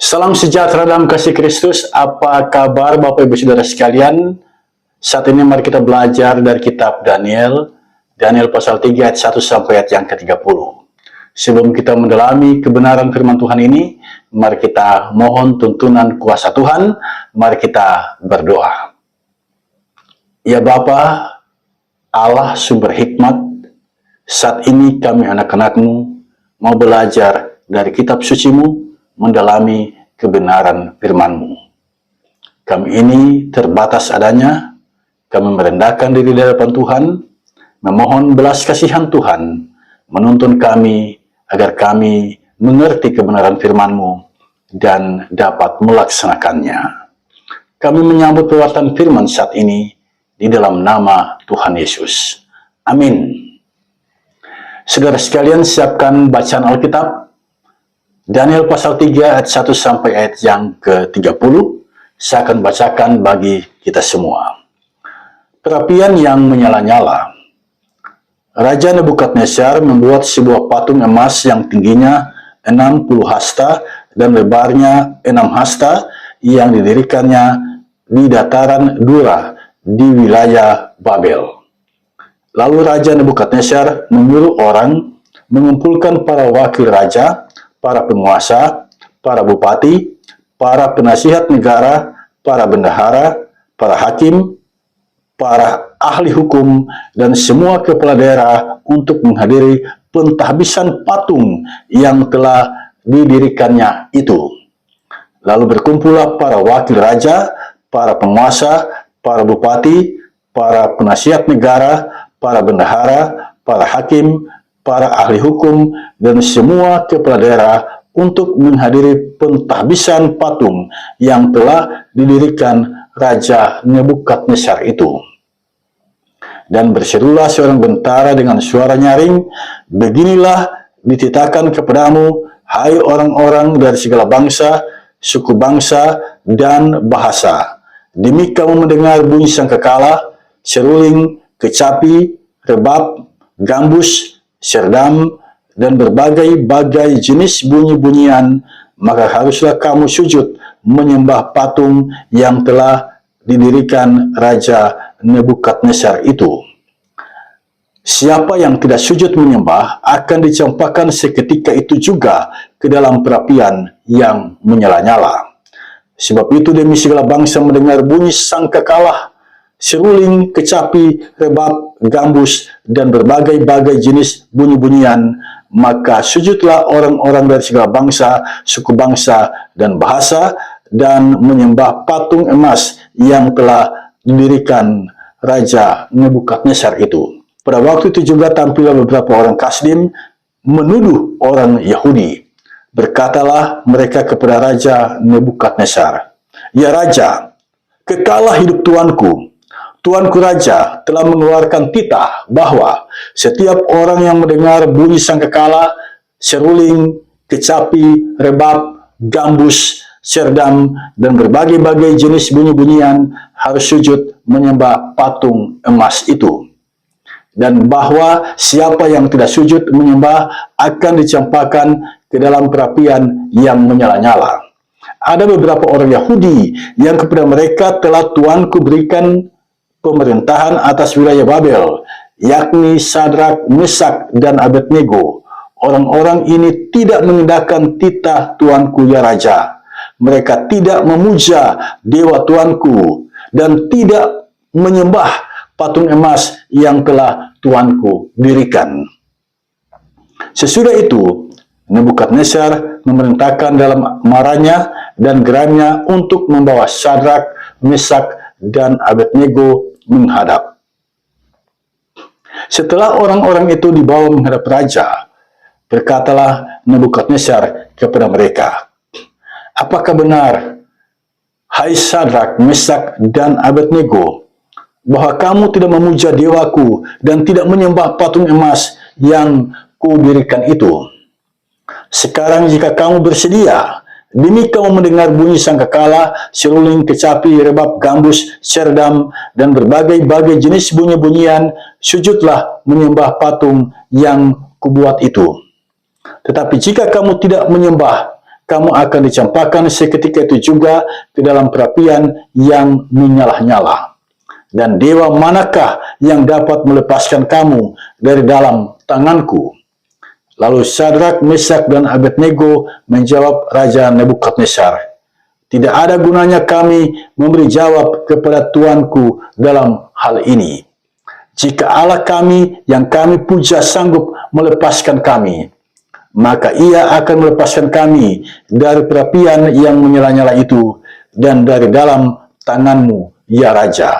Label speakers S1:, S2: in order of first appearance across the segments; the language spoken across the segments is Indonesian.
S1: Salam sejahtera dalam kasih Kristus. Apa kabar Bapak Ibu Saudara sekalian? Saat ini mari kita belajar dari kitab Daniel. Daniel pasal 3 ayat 1 sampai ayat yang ke-30. Sebelum kita mendalami kebenaran firman Tuhan ini, mari kita mohon tuntunan kuasa Tuhan. Mari kita berdoa. Ya Bapa, Allah sumber hikmat, saat ini kami anak-anak-Mu mau belajar dari kitab suci-Mu, mendalami kebenaran firman-Mu. Kami ini terbatas adanya, kami merendahkan diri di hadapan Tuhan, memohon belas kasihan Tuhan, menuntun kami agar kami mengerti kebenaran firman-Mu dan dapat melaksanakannya. Kami menyambut perwatakan firman saat ini di dalam nama Tuhan Yesus. Amin. Saudara sekalian, siapkan bacaan Alkitab. Daniel pasal 3 ayat 1 sampai ayat yang ke-30, saya akan bacakan bagi kita semua. Perapian yang menyala-nyala. Raja Nebukadnezar membuat sebuah patung emas yang tingginya 60 hasta dan lebarnya 6 hasta yang didirikannya di dataran Dura di wilayah Babel. Lalu Raja Nebukadnezar menyuruh orang mengumpulkan para wakil raja, para penguasa, para bupati, para penasihat negara, para bendahara, para hakim, para ahli hukum, dan semua kepala daerah untuk menghadiri pentahbisan patung yang telah didirikannya itu. Lalu berkumpullah para wakil raja, para penguasa, para bupati, para penasihat negara, para bendahara, para hakim, para ahli hukum, dan semua kepala daerah untuk menghadiri pentahbisan patung yang telah didirikan Raja Nebukadnezar itu. Dan berserulah seorang bentara dengan suara nyaring, "Beginilah dititahkan kepadamu, hai orang-orang dari segala bangsa, suku bangsa, dan bahasa. Demi kamu mendengar bunyi sangkakala, seruling, kecapi, rebab, gambus, serdam, dan berbagai-bagai jenis bunyi-bunyian, maka haruslah kamu sujud menyembah patung yang telah didirikan Raja Nebukadnezar itu. Siapa yang tidak sujud menyembah akan dicampakkan seketika itu juga ke dalam perapian yang menyala-nyala. Sebab itu demi segala bangsa mendengar bunyi sangkakala, seruling, kecapi, rebab, gambus, dan berbagai-bagai jenis bunyi-bunyian, maka sujudlah orang-orang dari segala bangsa, suku bangsa, dan bahasa, dan menyembah patung emas yang telah didirikan Raja Nebukadnezar itu. Pada waktu itu juga tampillah beberapa orang Kasdim menuduh orang Yahudi. Berkatalah mereka kepada Raja Nebukadnezar, "Ya Raja, kekalah hidup tuanku. Tuanku Raja telah mengeluarkan titah bahwa setiap orang yang mendengar bunyi sangkakala, seruling, kecapi, rebab, gambus, serdam, dan berbagai-bagai jenis bunyi-bunyian harus sujud menyembah patung emas itu. Dan bahwa siapa yang tidak sujud menyembah akan dicampakkan ke dalam perapian yang menyala-nyala. Ada beberapa orang Yahudi yang kepada mereka telah tuanku berikan pemerintahan atas wilayah Babel, yakni Sadrak, Mesak, dan Abednego. Orang-orang ini tidak mengindahkan titah tuanku ya Raja. Mereka tidak memuja dewa tuanku dan tidak menyembah patung emas yang telah tuanku dirikan." Sesudah itu, Nebukadnezar memerintahkan dalam marahnya dan geramnya untuk membawa Sadrak, Mesak, dan Abednego menghadap. Setelah orang-orang itu dibawa menghadap raja, berkatalah Nebukadnezar kepada mereka, "Apakah benar, hai Sadrak, Mesak, dan Abednego, bahwa kamu tidak memuja dewaku dan tidak menyembah patung emas yang kudirikan itu? Sekarang jika kamu bersedia, Demi kamu mendengar bunyi sangkakala, seruling, kecapi, rebab, gambus, serdam, dan berbagai-bagai jenis bunyi-bunyian, sujudlah menyembah patung yang kubuat itu. Tetapi jika kamu tidak menyembah, kamu akan dicampakkan seketika itu juga ke dalam perapian yang menyala-nyala. Dan dewa manakah yang dapat melepaskan kamu dari dalam tanganku? Lalu Sadrak, Mesak, dan Abednego menjawab Raja Nebukadnezar, tidak ada gunanya kami memberi jawab kepada tuanku dalam hal ini. Jika Allah kami yang kami puja sanggup melepaskan kami, maka ia akan melepaskan kami dari perapian yang menyala-nyala itu dan dari dalam tanganmu, ya Raja.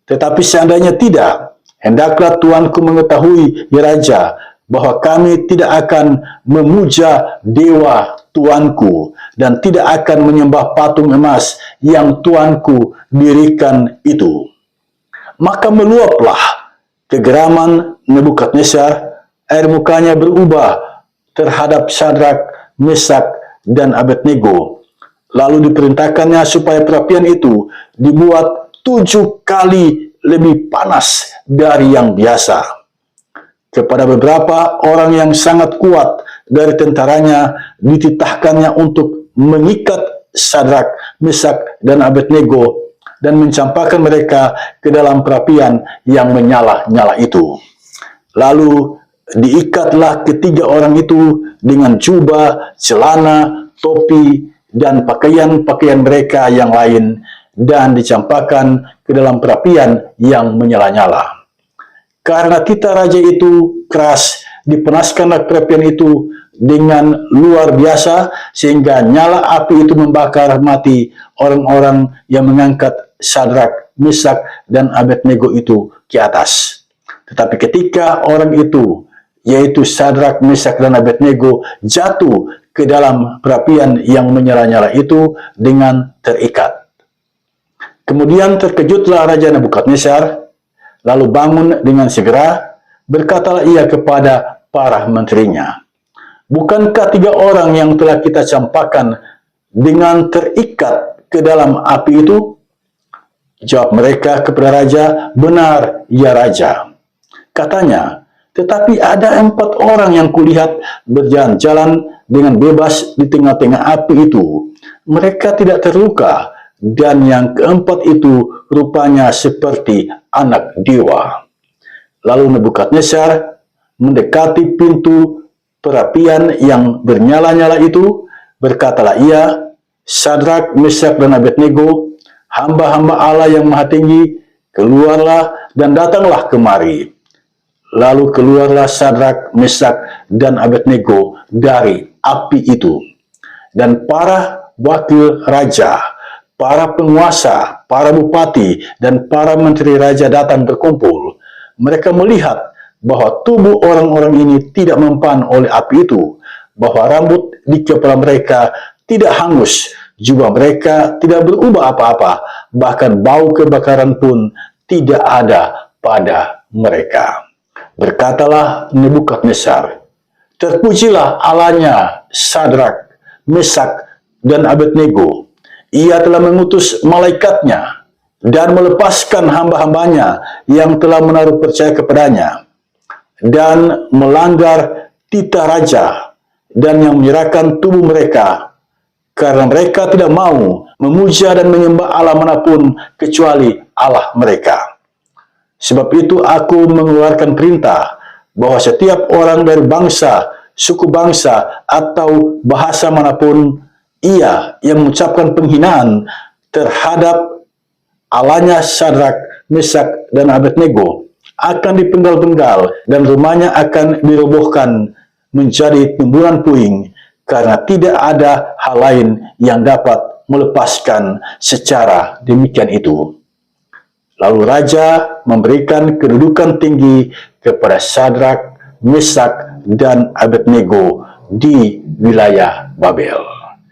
S1: Tetapi seandainya tidak, hendaklah tuanku mengetahui, ya Raja, bahwa kami tidak akan memuja dewa tuanku dan tidak akan menyembah patung emas yang tuanku dirikan itu. Maka meluaplah kegeraman Nebukadnezar, air mukanya berubah terhadap Sadrak, Mesak, dan Abednego. Lalu diperintahkannya supaya perapian itu dibuat 7 kali lebih panas dari yang biasa. Kepada beberapa orang yang sangat kuat dari tentaranya dititahkannya untuk mengikat Sadrak, Mesak, dan Abednego dan mencampakkan mereka ke dalam perapian yang menyala-nyala itu. Lalu diikatlah ketiga orang itu dengan jubah, celana, topi, dan pakaian-pakaian mereka yang lain dan dicampakkan ke dalam perapian yang menyala-nyala. Karena titah raja itu keras, dipanaskanlah perapian itu dengan luar biasa, sehingga nyala api itu membakar mati orang-orang yang mengangkat Sadrak, Mesak, dan Abednego itu ke atas. Tetapi ketika orang itu, yaitu Sadrak, Mesak, dan Abednego, jatuh ke dalam perapian yang menyala-nyala itu dengan terikat. Kemudian terkejutlah Raja Nebukadnezar, lalu bangun dengan segera, berkatalah ia kepada para menterinya, bukankah 3 orang yang telah kita campakkan dengan terikat ke dalam api itu? Jawab mereka kepada raja, benar, ya Raja. Katanya, tetapi ada 4 orang yang kulihat berjalan-jalan dengan bebas di tengah-tengah api itu. Mereka tidak terluka, dan yang keempat itu rupanya seperti anak dewa. Lalu Nebukadnezar mendekati pintu perapian yang bernyala-nyala itu, berkatalah ia, Sadrak, Mesak, dan Abednego, hamba-hamba Allah yang Maha Tinggi, keluarlah dan datanglah kemari. Lalu keluarlah Sadrak, Mesak, dan Abednego dari api itu. Dan para wakil raja, para penguasa, para bupati, dan para menteri raja datang berkumpul. Mereka melihat bahwa tubuh orang-orang ini tidak mempan oleh api itu, bahwa rambut di kepala mereka tidak hangus, jubah mereka tidak berubah apa-apa, bahkan bau kebakaran pun tidak ada pada mereka. Berkatalah Nebukadnezar, terpujilah Allahnya Sadrak, Mesak, dan Abednego. Ia telah mengutus malaikatnya dan melepaskan hamba-hambanya yang telah menaruh percaya kepadanya dan melanggar titah raja dan yang menyerahkan tubuh mereka karena mereka tidak mau memuja dan menyembah Allah manapun kecuali Allah mereka. Sebab itu aku mengeluarkan perintah bahwa setiap orang dari bangsa, suku bangsa, atau bahasa manapun ia yang mengucapkan penghinaan terhadap Allahnya Sadrak, Mesak, dan Abednego akan dipenggal-penggal dan rumahnya akan dirobohkan menjadi tumbuhan puing karena tidak ada hal lain yang dapat melepaskan secara demikian itu. Lalu raja memberikan kedudukan tinggi kepada Sadrak, Mesak, dan Abednego di wilayah Babel.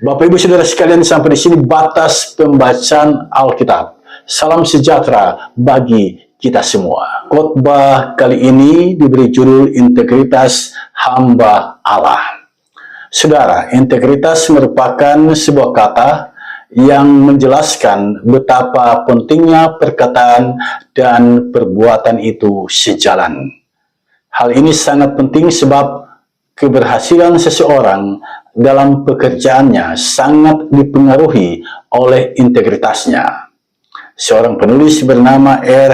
S1: Bapak Ibu Saudara sekalian, sampai di sini batas pembacaan Alkitab. Salam sejahtera bagi kita semua. Khotbah kali ini diberi judul Integritas Hamba Allah. Saudara, integritas merupakan sebuah kata yang menjelaskan betapa pentingnya perkataan dan perbuatan itu sejalan. Hal ini sangat penting sebab keberhasilan seseorang dalam pekerjaannya sangat dipengaruhi oleh integritasnya. Seorang penulis bernama R.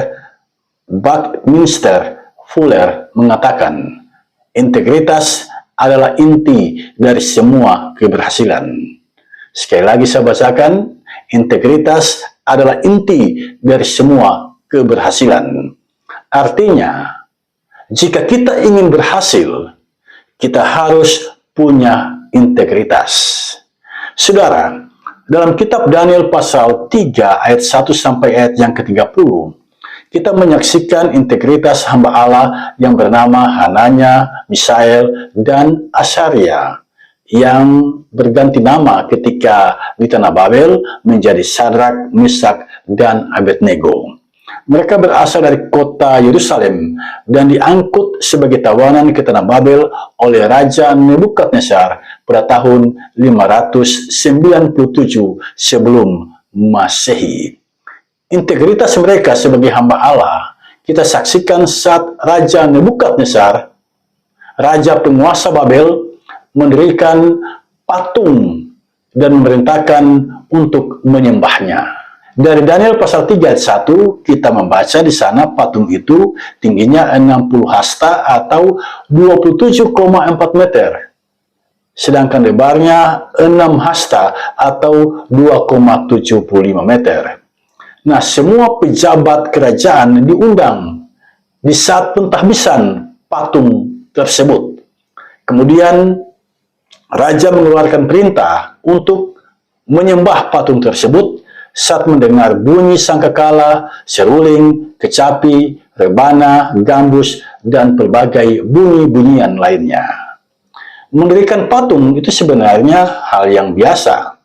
S1: Buckminster Fuller mengatakan, integritas adalah inti dari semua keberhasilan. Sekali lagi saya bacakan, integritas adalah inti dari semua keberhasilan. Artinya, jika kita ingin berhasil, kita harus punya integritas. Saudara, dalam kitab Daniel pasal 3 ayat 1 sampai ayat yang ke-30, kita menyaksikan integritas hamba Allah yang bernama Hananya, Misael, dan Asaria yang berganti nama ketika di tanah Babel menjadi Sadrak, Mesak, dan Abednego. Mereka berasal dari kota Yerusalem dan diangkut sebagai tawanan ke tanah Babel oleh Raja Nebukadnezar pada tahun 597 sebelum Masehi. Integritas mereka sebagai hamba Allah kita saksikan saat Raja Nebukadnezar, raja penguasa Babel, mendirikan patung dan memerintahkan untuk menyembahnya. Dari Daniel pasal 3 ayat 1 kita membaca di sana patung itu tingginya 60 hasta atau 27,4 meter. Sedangkan lebarnya 6 hasta atau 2,75 meter. Nah, semua pejabat kerajaan diundang di saat pentahbisan patung tersebut. Kemudian raja mengeluarkan perintah untuk menyembah patung tersebut saat mendengar bunyi sangkakala, seruling, kecapi, rebana, gambus, dan berbagai bunyi-bunyian lainnya. Mendirikan patung itu sebenarnya hal yang biasa.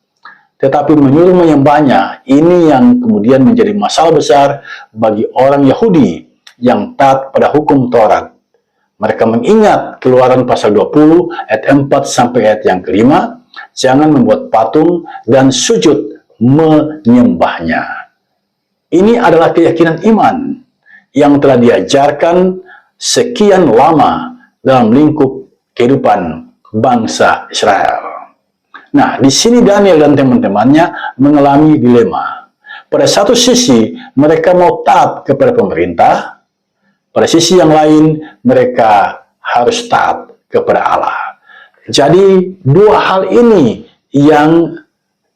S1: Tetapi menyuruh menyembahnya, ini yang kemudian menjadi masalah besar bagi orang Yahudi yang taat pada hukum Taurat. Mereka mengingat Keluaran pasal 20 ayat 4 sampai ayat yang ke-5, jangan membuat patung dan sujud menyembahnya. Ini adalah keyakinan iman yang telah diajarkan sekian lama dalam lingkup kehidupan bangsa Israel. Nah, di sini Daniel dan teman-temannya mengalami dilema. Pada satu sisi, mereka mau taat kepada pemerintah. Pada sisi yang lain, mereka harus taat kepada Allah. Jadi, dua hal ini yang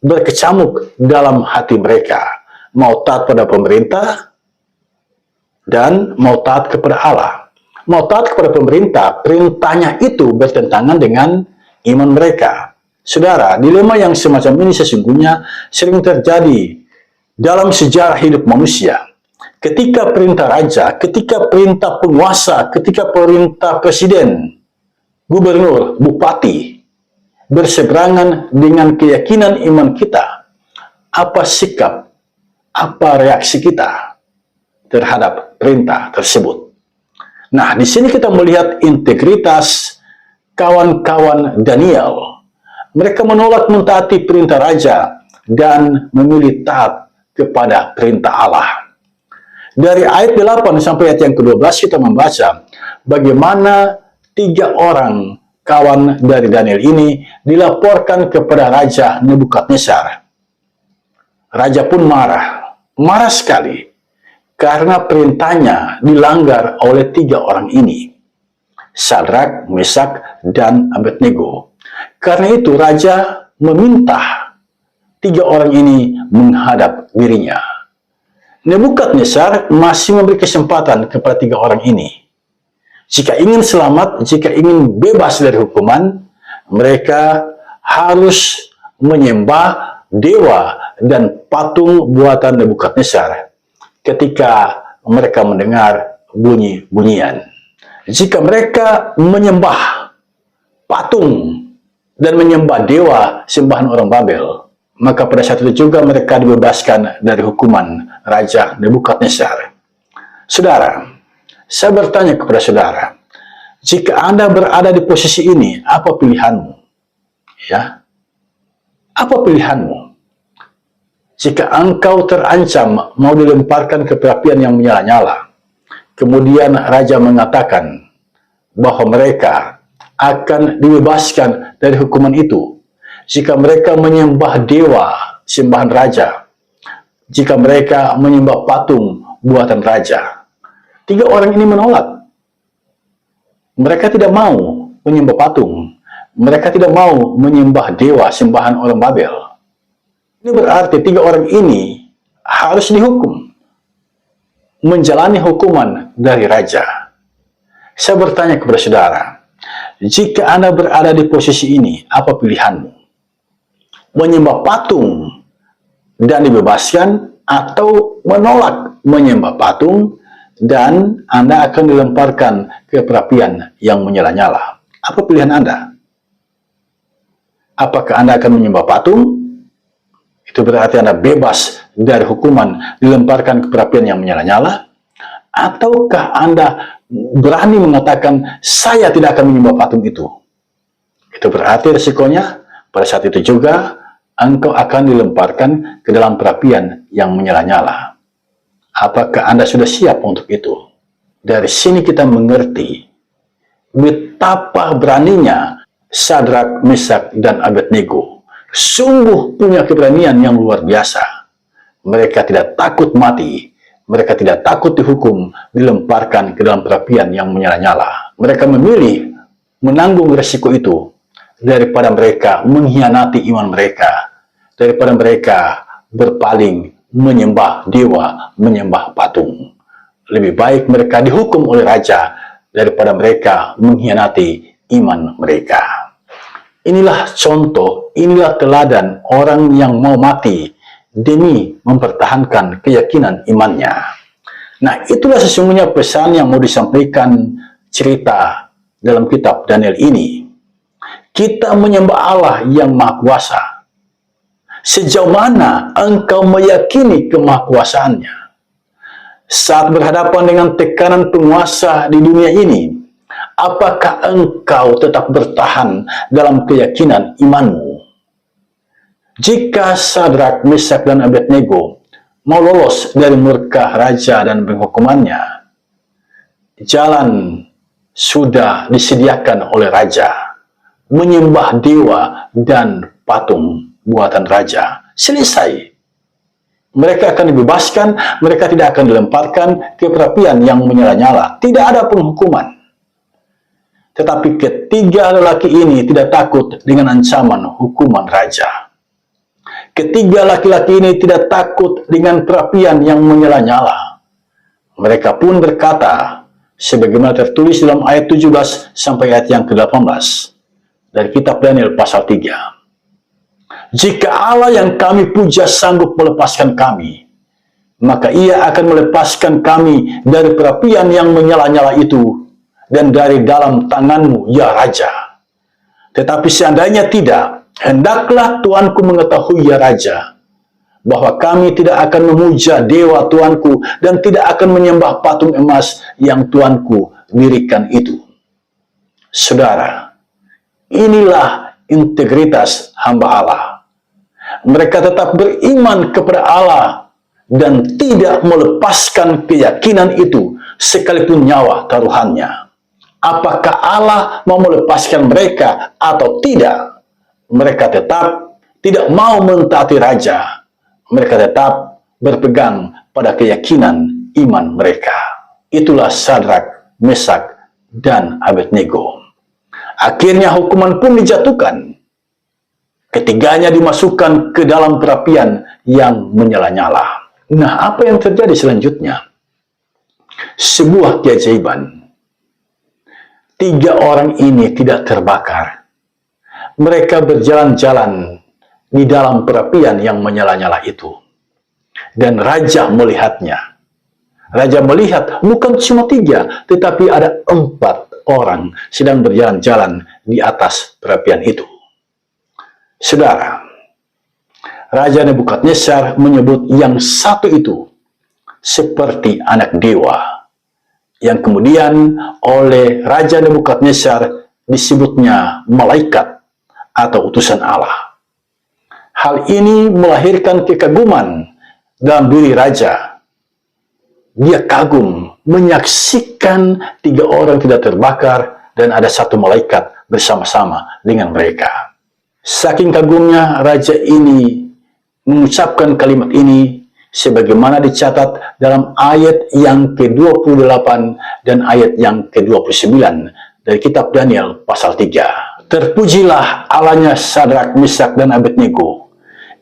S1: berkecamuk dalam hati mereka. Mau taat pada pemerintah dan mau taat kepada Allah. Mau taat kepada pemerintah, perintahnya itu bertentangan dengan iman mereka. Saudara, dilema yang semacam ini sesungguhnya sering terjadi dalam sejarah hidup manusia. Ketika perintah raja, ketika perintah penguasa, ketika perintah presiden, gubernur, bupati, berseberangan dengan keyakinan iman kita, apa sikap, apa reaksi kita terhadap perintah tersebut? Nah, di sini kita melihat integritas kawan-kawan Daniel. Mereka menolak mentaati perintah raja dan memilih taat kepada perintah Allah. Dari ayat 8 sampai ayat yang ke-12 kita membaca bagaimana 3 orang kawan dari Daniel ini dilaporkan kepada Raja Nebukadnezar. Raja pun marah sekali karena perintahnya dilanggar oleh 3 orang ini, Sadrak, Mesak, dan Abednego. Karena itu raja meminta 3 orang ini menghadap dirinya. Nebukadnezar masih memberi kesempatan kepada 3 orang ini. Jika ingin selamat, jika ingin bebas dari hukuman, mereka harus menyembah dewa dan patung buatan Nebukadnezar ketika mereka mendengar bunyi-bunyian. Jika mereka menyembah patung dan menyembah dewa sembahan orang Babel, maka pada saat itu juga mereka dibebaskan dari hukuman Raja Nebukadnezar. Saudara, saya bertanya kepada saudara, jika Anda berada di posisi ini, apa pilihanmu? Ya, apa pilihanmu? Jika engkau terancam mau dilemparkan ke perapian yang menyala-nyala, kemudian raja mengatakan bahwa mereka akan dibebaskan dari hukuman itu jika mereka menyembah dewa sembahan raja, jika mereka menyembah patung buatan raja. 3 orang ini menolak. Mereka tidak mau menyembah patung. Mereka tidak mau menyembah dewa sembahan orang Babel. Ini berarti 3 orang ini harus dihukum, menjalani hukuman dari raja. Saya bertanya kepada saudara, jika Anda berada di posisi ini, apa pilihanmu? Menyembah patung dan dibebaskan, atau menolak menyembah patung dan Anda akan dilemparkan ke perapian yang menyala-nyala? Apa pilihan Anda? Apakah Anda akan menyembah patung? Itu berarti Anda bebas dari hukuman dilemparkan ke perapian yang menyala-nyala. Ataukah Anda berani mengatakan, saya tidak akan menyembah patung itu? Itu berarti resikonya, pada saat itu juga, engkau akan dilemparkan ke dalam perapian yang menyala-nyala. Apakah Anda sudah siap untuk itu? Dari sini kita mengerti betapa beraninya Sadrak, Mesak, dan Abednego. Sungguh punya keberanian yang luar biasa. Mereka tidak takut mati. Mereka tidak takut dihukum, dilemparkan ke dalam perapian yang menyala-nyala. Mereka memilih menanggung resiko itu daripada mereka mengkhianati iman mereka, daripada mereka berpaling menyembah dewa, menyembah patung. Lebih baik mereka dihukum oleh raja daripada mereka mengkhianati iman mereka. Inilah contoh, inilah teladan orang yang mau mati demi mempertahankan keyakinan imannya. Nah, itulah sesungguhnya pesan yang mau disampaikan cerita dalam kitab Daniel ini. Kita menyembah Allah yang Maha Kuasa. Sejauh mana engkau meyakini kemahakuasaannya? Saat berhadapan dengan tekanan penguasa di dunia ini, apakah engkau tetap bertahan dalam keyakinan imanmu? Jika Sadrak, Mesak, dan Abednego mau lolos dari murka raja dan penghukumannya, jalan sudah disediakan oleh raja. Menyembah dewa dan patung buatan raja. Selesai. Mereka akan dibebaskan, mereka tidak akan dilemparkan ke perapian yang menyala-nyala. Tidak ada penghukuman. Tetapi ketiga lelaki ini tidak takut dengan ancaman hukuman raja. Ketiga laki-laki ini tidak takut dengan perapian yang menyala-nyala. Mereka pun berkata, sebagaimana tertulis dalam ayat 17 sampai ayat yang ke-18 dari kitab Daniel pasal 3. Jika Allah yang kami puja sanggup melepaskan kami, maka ia akan melepaskan kami dari perapian yang menyala-nyala itu dan dari dalam tanganmu, ya Raja. Tetapi seandainya tidak, hendaklah Tuanku mengetahui, ya Raja, bahwa kami tidak akan memuja dewa Tuanku dan tidak akan menyembah patung emas yang Tuanku dirikan itu. Saudara, inilah integritas hamba Allah. Mereka tetap beriman kepada Allah dan tidak melepaskan keyakinan itu sekalipun nyawa taruhannya. Apakah Allah mau melepaskan mereka atau tidak? Mereka tetap tidak mau mentaati raja. Mereka tetap berpegang pada keyakinan iman mereka. Itulah Sadrak, Mesak, dan Abednego. Akhirnya hukuman pun dijatuhkan. Ketiganya dimasukkan ke dalam perapian yang menyala-nyala. Nah, apa yang terjadi selanjutnya? Sebuah keajaiban. 3 orang ini tidak terbakar. Mereka berjalan-jalan di dalam perapian yang menyala-nyala itu. Dan raja melihatnya. Raja melihat bukan cuma 3, tetapi ada 4 orang sedang berjalan-jalan di atas perapian itu. Saudara, Raja Nebukadnezar menyebut yang satu itu seperti anak dewa, yang kemudian oleh Raja Nebukadnezar disebutnya malaikat atau utusan Allah. Hal ini melahirkan kekaguman dalam diri raja. Dia kagum menyaksikan 3 orang tidak terbakar dan ada 1 malaikat bersama-sama dengan mereka. Saking kagumnya raja ini mengucapkan kalimat ini sebagaimana dicatat dalam ayat yang ke-28 dan ayat yang ke-29 dari kitab Daniel pasal 3. Terpujilah Allahnya Sadrak, Mesak, dan Abednego.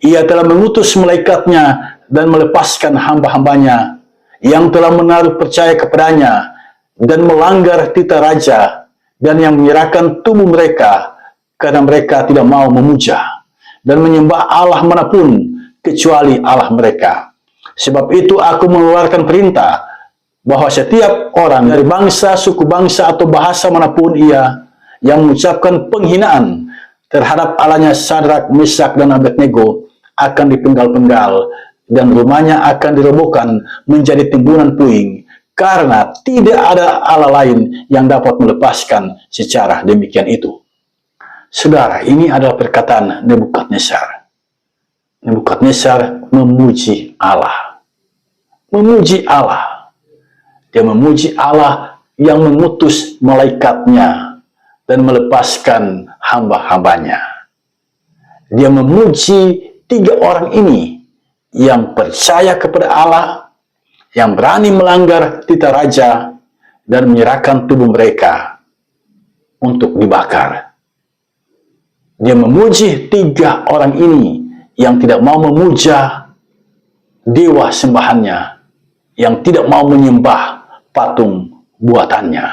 S1: Ia telah mengutus malaikatnya dan melepaskan hamba-hambanya yang telah menaruh percaya kepadanya dan melanggar titah raja, dan yang menyerahkan tubuh mereka karena mereka tidak mau memuja dan menyembah Allah manapun kecuali Allah mereka. Sebab itu aku mengeluarkan perintah bahwa setiap orang dari bangsa, suku bangsa, atau bahasa manapun ia yang mengucapkan penghinaan terhadap Allahnya Sadrak, Mesak, dan Abednego akan dipenggal-penggal dan rumahnya akan dirobohkan menjadi timbunan puing, karena tidak ada Allah lain yang dapat melepaskan secara demikian itu. Saudara, ini adalah perkataan Nebukadnezar. Nebukadnezar memuji Allah. Memuji Allah. Dia memuji Allah yang mengutus malaikatnya dan melepaskan hamba-hambanya. Dia memuji 3 orang ini yang percaya kepada Allah, yang berani melanggar titah raja, dan menyerahkan tubuh mereka untuk dibakar. Dia memuji 3 orang ini yang tidak mau memuja dewa sembahannya, yang tidak mau menyembah patung buatannya.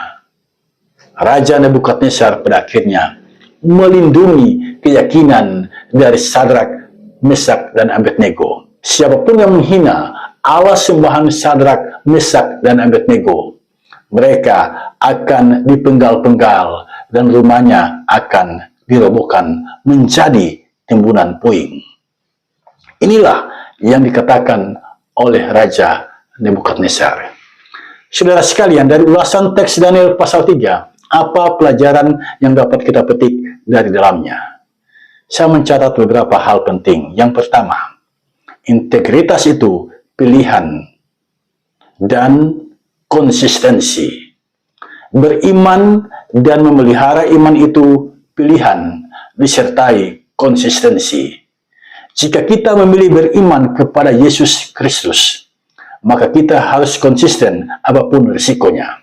S1: Raja Nebukadnezar pada akhirnya melindungi keyakinan dari Sadrak, Mesak, dan Abednego. Siapapun yang menghina Allah sembahan Sadrak, Mesak, dan Abednego, mereka akan dipenggal-penggal dan rumahnya akan dirobohkan menjadi timbunan puing. Inilah yang dikatakan oleh Raja Nebukadnezar. Saudara sekalian, dari ulasan teks Daniel pasal 3, apa pelajaran yang dapat kita petik dari dalamnya? Saya mencatat beberapa hal penting. Yang pertama, integritas itu pilihan dan konsistensi. Beriman dan memelihara iman itu pilihan disertai konsistensi. Jika kita memilih beriman kepada Yesus Kristus, maka kita harus konsisten apapun risikonya.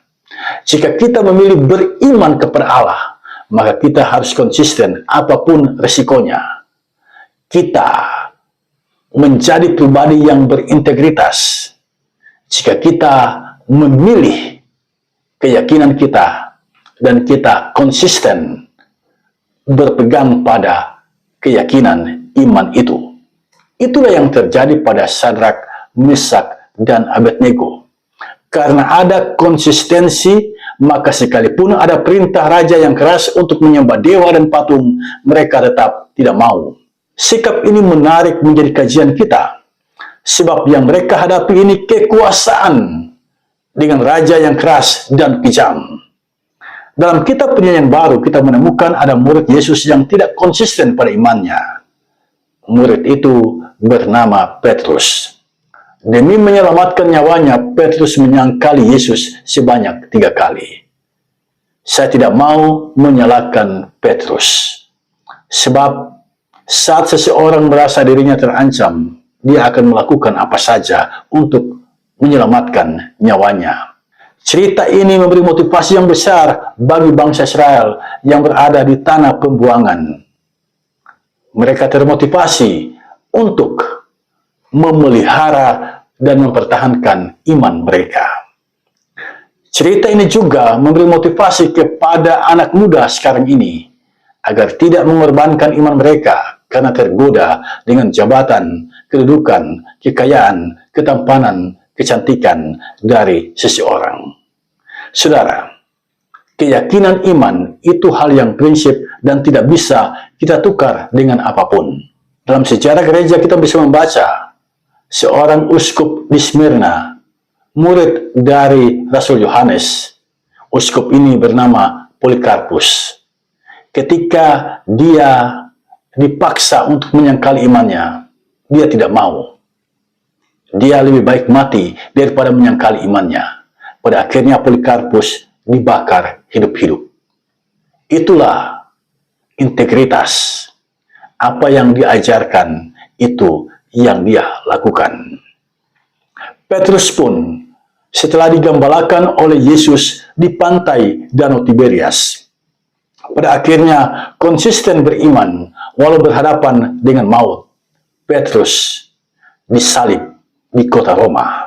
S1: Jika kita memilih beriman kepada Allah, maka kita harus konsisten apapun risikonya. Kita menjadi pribadi yang berintegritas jika kita memilih keyakinan kita dan kita konsisten berpegang pada keyakinan iman itu. Itulah yang terjadi pada Sadrak, Mesak, dan Abednego. Karena ada konsistensi, maka sekalipun ada perintah raja yang keras untuk menyembah dewa dan patung, mereka tetap tidak mau. Sikap ini menarik menjadi kajian kita, sebab yang mereka hadapi ini kekuasaan dengan raja yang keras dan kejam. Dalam kitab Perjanjian Baru kita menemukan ada murid Yesus yang tidak konsisten pada imannya. Murid itu bernama Petrus. Demi menyelamatkan nyawanya, Petrus menyangkali Yesus sebanyak 3 kali. Saya tidak mau menyalahkan Petrus, sebab saat seseorang merasa dirinya terancam, dia akan melakukan apa saja untuk menyelamatkan nyawanya. Cerita ini memberi motivasi yang besar bagi bangsa Israel yang berada di tanah pembuangan. Mereka termotivasi untuk memelihara dan mempertahankan iman mereka. Cerita ini juga memberi motivasi kepada anak muda sekarang ini agar tidak mengorbankan iman mereka karena tergoda dengan jabatan, kedudukan, kekayaan, ketampanan, kecantikan dari seseorang. Saudara, keyakinan iman itu hal yang prinsip dan tidak bisa kita tukar dengan apapun. Dalam sejarah gereja kita bisa membaca seorang uskup di Smyrna, murid dari Rasul Yohanes. Uskup ini bernama Polikarpus. Ketika dia dipaksa untuk menyangkali imannya, dia tidak mau. Dia lebih baik mati daripada menyangkali imannya. Pada akhirnya Polikarpus dibakar hidup-hidup. Itulah integritas. Apa yang diajarkan, itu yang dia lakukan. Petrus pun setelah digambalakan oleh Yesus di pantai Danau Tiberias, pada akhirnya konsisten beriman walau berhadapan dengan maut. Petrus disalib di kota Roma.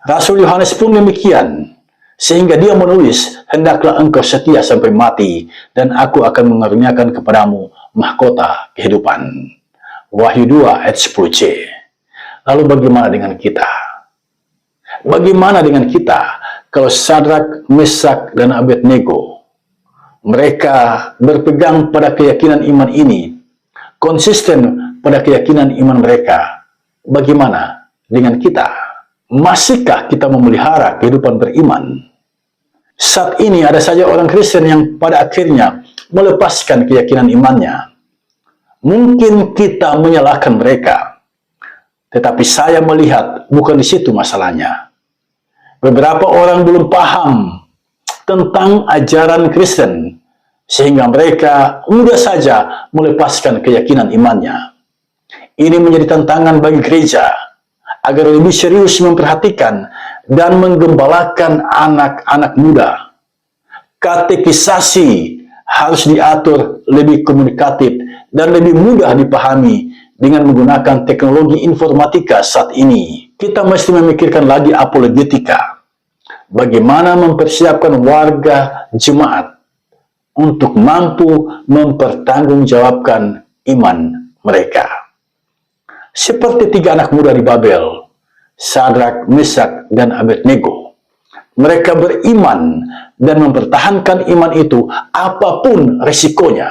S1: Rasul Yohanes pun demikian, sehingga dia menulis, "Hendaklah engkau setia sampai mati, dan aku akan mengaruniakan kepadamu mahkota kehidupan." Wahyu 2 ayat 10c. Lalu bagaimana dengan kita? Bagaimana dengan kita kalau Sadrak, Mesak, dan Abednego, mereka berpegang pada keyakinan iman ini, konsisten pada keyakinan iman mereka? Bagaimana dengan kita? Masihkah kita memelihara kehidupan beriman? Saat ini ada saja orang Kristen yang pada akhirnya melepaskan keyakinan imannya. Mungkin kita menyalahkan mereka, tetapi saya melihat bukan di situ masalahnya. Beberapa orang belum paham tentang ajaran Kristen, sehingga mereka mudah saja melepaskan keyakinan imannya. Ini menjadi tantangan bagi gereja agar lebih serius memperhatikan dan menggembalakan anak-anak muda. Katekisasi harus diatur lebih komunikatif dan lebih mudah dipahami dengan menggunakan teknologi informatika saat ini. Kita mesti memikirkan lagi apologetika. Bagaimana mempersiapkan warga jemaat untuk mampu mempertanggungjawabkan iman mereka. Seperti 3 anak muda di Babel, Sadrak, Mesak, dan Abednego. Mereka beriman dan mempertahankan iman itu apapun resikonya.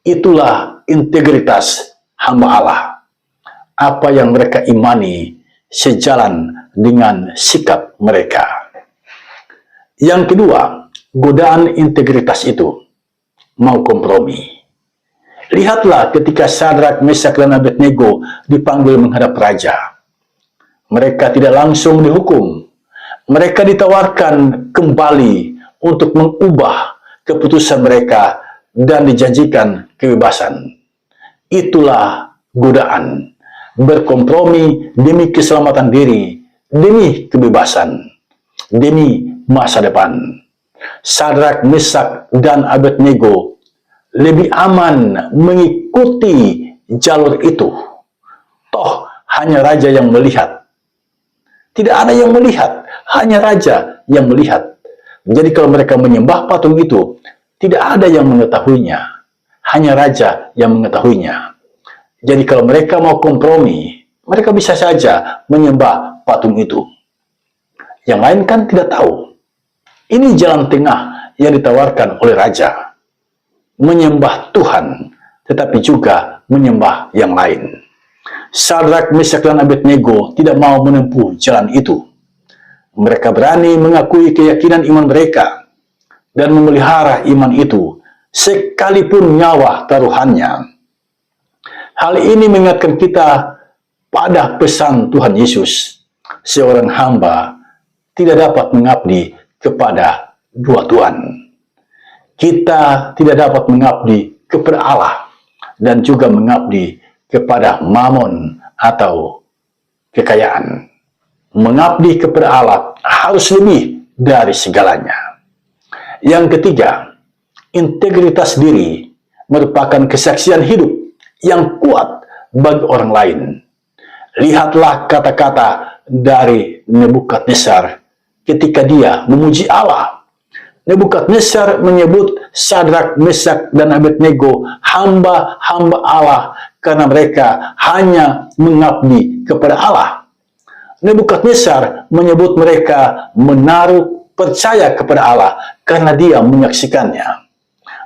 S1: Itulah integritas hamba Allah. Apa yang mereka imani sejalan dengan sikap mereka. Yang kedua, godaan integritas itu mau kompromi. Lihatlah ketika Sadrak, Mesak, dan Abednego dipanggil menghadap raja. Mereka tidak langsung dihukum. Mereka ditawarkan kembali untuk mengubah keputusan mereka dan dijanjikan kebebasan. Itulah godaan. Berkompromi demi keselamatan diri, demi kebebasan, demi masa depan. Sadrak, Mesak, dan Abednego lebih aman mengikuti jalur itu. Toh hanya raja yang melihat. Tidak ada yang melihat, hanya raja yang melihat. Jadi kalau mereka menyembah patung itu, tidak ada yang mengetahuinya, hanya raja yang mengetahuinya. Jadi kalau mereka mau kompromi, mereka bisa saja menyembah patung itu. Yang lain kan tidak tahu. Ini jalan tengah yang ditawarkan oleh raja. Menyembah Tuhan, tetapi juga menyembah yang lain. Sadrak, Mesak, dan Abednego tidak mau menempuh jalan itu. Mereka berani mengakui keyakinan iman mereka dan memelihara iman itu, sekalipun nyawa taruhannya. Hal ini mengingatkan kita pada pesan Tuhan Yesus. Seorang hamba tidak dapat mengabdi kepada 2 tuan. Kita tidak dapat mengabdi kepada Allah dan juga mengabdi kepada mamon atau kekayaan. Mengabdi kepada Allah harus lebih dari segalanya. Yang ketiga, integritas diri merupakan kesaksian hidup yang kuat bagi orang lain. Lihatlah kata-kata dari Nebukadnezar ketika dia memuji Allah. Nebukadnezar menyebut Sadrak, Mesak, dan Abednego hamba-hamba Allah karena mereka hanya mengabdi kepada Allah. Nebukadnezar menyebut mereka menaruh percaya kepada Allah karena dia menyaksikannya.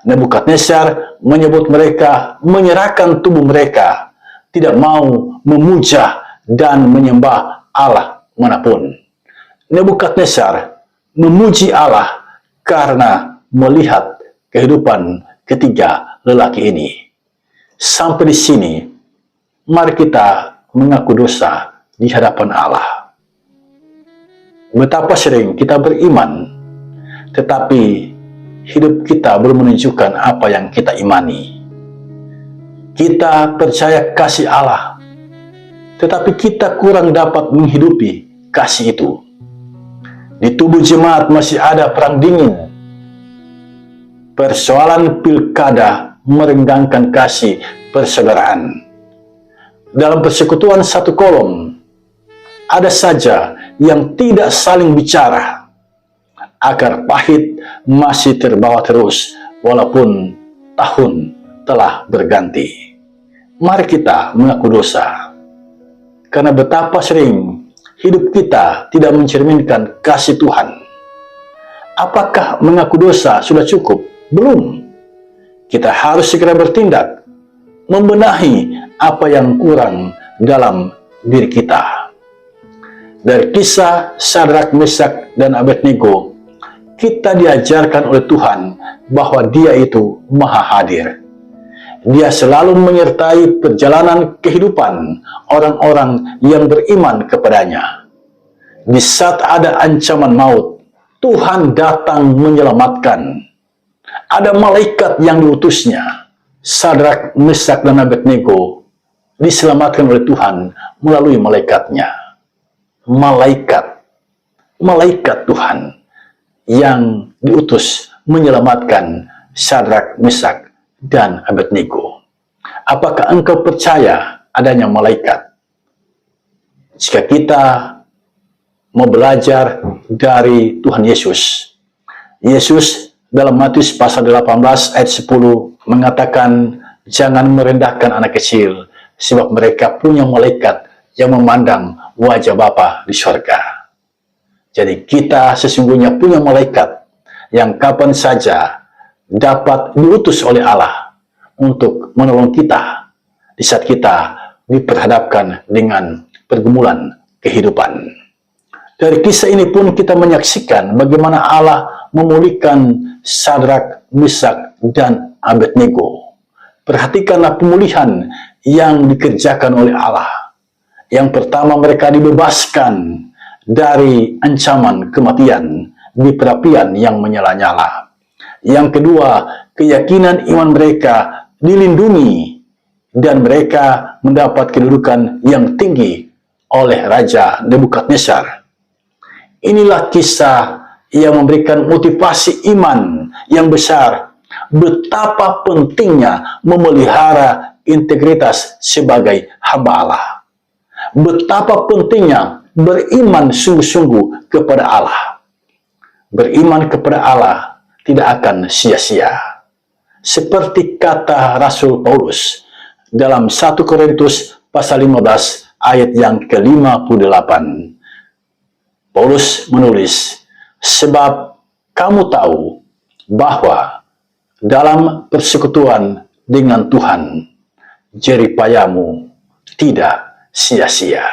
S1: Nebukadnezar menyebut mereka menyerahkan tubuh mereka, tidak mau memuja dan menyembah Allah manapun. Nebukadnezar memuji Allah karena melihat kehidupan ketiga lelaki ini. Sampai di sini, mari kita mengaku dosa di hadapan Allah. Betapa sering kita beriman, tetapi hidup kita belum menunjukkan apa yang kita imani. Kita percaya kasih Allah, tetapi kita kurang dapat menghidupi kasih itu. Di tubuh jemaat masih ada perang dingin. Persoalan pilkada merenggangkan kasih persaudaraan. Dalam persekutuan satu kolom, ada saja yang tidak saling bicara. Akar pahit masih terbawa terus, walaupun tahun telah berganti. Mari kita mengaku dosa, karena betapa sering hidup kita tidak mencerminkan kasih Tuhan. Apakah mengaku dosa sudah cukup? Belum. Kita harus segera bertindak, membenahi apa yang kurang dalam diri kita. Dari kisah Sadrak, Mesak, dan Abednego, kita diajarkan oleh Tuhan bahwa Dia itu Maha Hadir. Dia selalu menyertai perjalanan kehidupan orang-orang yang beriman kepadanya. Di saat ada ancaman maut, Tuhan datang menyelamatkan. Ada malaikat yang diutusnya. Sadrak, Mesak, dan Abednego diselamatkan oleh Tuhan melalui malaikatnya. Malaikat Tuhan yang diutus menyelamatkan Sadrak, Mesak, dan Abednego. Apakah engkau percaya adanya malaikat? Jika kita mau belajar dari Tuhan Yesus, dalam Matius pasal 18 ayat 10 mengatakan, jangan merendahkan anak kecil, sebab mereka punya malaikat yang memandang wajah Bapa di surga. Jadi kita sesungguhnya punya malaikat yang kapan saja dapat diutus oleh Allah untuk menolong kita di saat kita diperhadapkan dengan pergumulan kehidupan. Dari kisah ini pun kita menyaksikan bagaimana Allah memulihkan Sadrak, Mesak, dan Abednego. Perhatikanlah pemulihan yang dikerjakan oleh Allah. Yang pertama, mereka dibebaskan dari ancaman kematian di perapian yang menyala-nyala. Yang kedua, keyakinan iman mereka dilindungi dan mereka mendapat kedudukan yang tinggi oleh Raja Nebukadnezar. Inilah kisah yang memberikan motivasi iman yang besar. Betapa pentingnya memelihara integritas sebagai hamba Allah. Betapa pentingnya beriman sungguh-sungguh kepada Allah. Beriman kepada Allah tidak akan sia-sia. Seperti kata Rasul Paulus dalam 1 Korintus pasal 15 ayat yang ke-58. Paulus menulis, sebab kamu tahu bahwa dalam persekutuan dengan Tuhan, jeripayamu tidak sia-sia.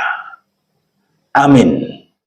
S1: Amin.